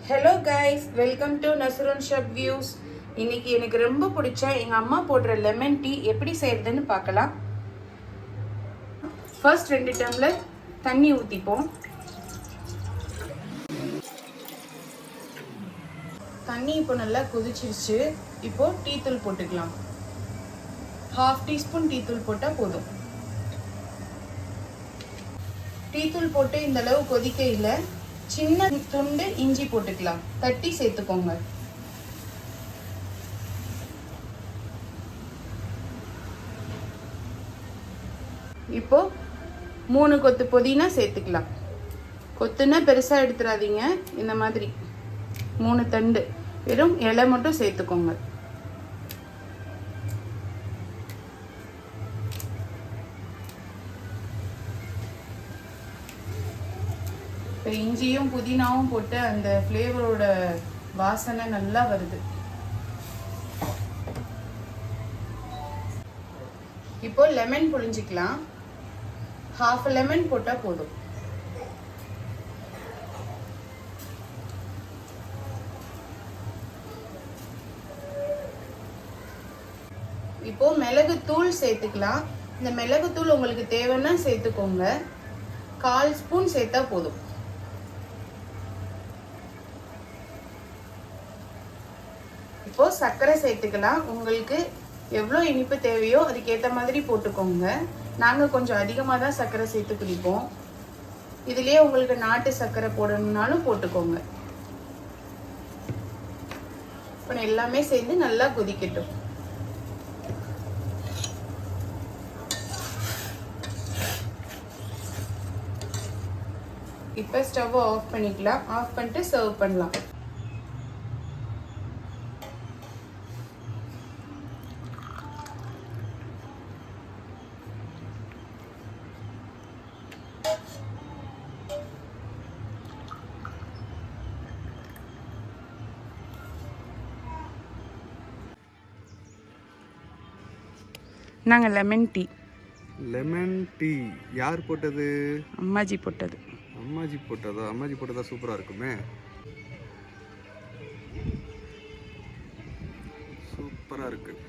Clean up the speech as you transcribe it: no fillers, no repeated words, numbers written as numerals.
Hello guys, welcome to நஸ்ருன் ஷப் வியூஸ். இன்னைக்கு எனக்கு ரொம்ப பிடிச்ச எங்கள் அம்மா போடுற லெமன் டீ எப்படி செய்யறதுன்னு பார்க்கலாம். ஃபர்ஸ்ட் 2 டம்ளர் தண்ணி ஊற்றிப்போம். தண்ணி இப்போ நல்லா கொதிச்சிருச்சு. இப்போ டீ தூள் போட்டுக்கலாம். 1/2 டீஸ்பூன் டீ தூள் போட்டால் போதும். டீ தூள் போட்டு இந்த அளவு கொதிக்கையில் சின்ன துண்டு இஞ்சி போட்டுக்கலாம். தட்டி சேர்த்துக்கோங்க. இப்போ 3 கொத்து புதினா சேர்த்துக்கலாம். கொத்துனா பெருசா எடுத்துடாதீங்க. இந்த மாதிரி 3 தண்டு, வெறும் இலை மட்டும் சேர்த்துக்கோங்க. இப்போ இஞ்சியும் புதினாவும் போட்டு அந்த ஃப்ளேவரோட வாசனை நல்லா வருது. இப்போ லெமன் புழிஞ்சிக்கலாம். 1/2 லெமன் போட்டால் போதும். இப்போ மிளகு தூள் சேர்த்துக்கலாம். இந்த மிளகு தூள் உங்களுக்கு தேவைன்னா சேர்த்துக்கோங்க. 1/4 ஸ்பூன் சேர்த்தா போதும். இப்போ சர்க்கரை சேர்த்துக்கலாம். உங்களுக்கு எவ்வளோ இனிப்பு தேவையோ அதுக்கேற்ற மாதிரி போட்டுக்கோங்க. நாங்கள் கொஞ்சம் அதிகமாக தான் சர்க்கரை சேர்த்து குடிப்போம். இதுலேயே உங்களுக்கு நாட்டு சர்க்கரை போடணுன்னாலும் போட்டுக்கோங்க. இப்போ எல்லாமே சேர்ந்து நல்லா கொதிக்கட்டும். இப்போ ஸ்டவ் ஆஃப் பண்ணிக்கலாம். ஆஃப் பண்ணிட்டு சர்வ் பண்ணலாம். நாங்கள் லெமன் டீ. லெமன் டீ யார் போட்டது? அம்மாஜி போட்டது. அம்மாஜி போட்டதா? அம்மாஜி போட்டதா சூப்பராக இருக்குமே. சூப்பராக இருக்குது.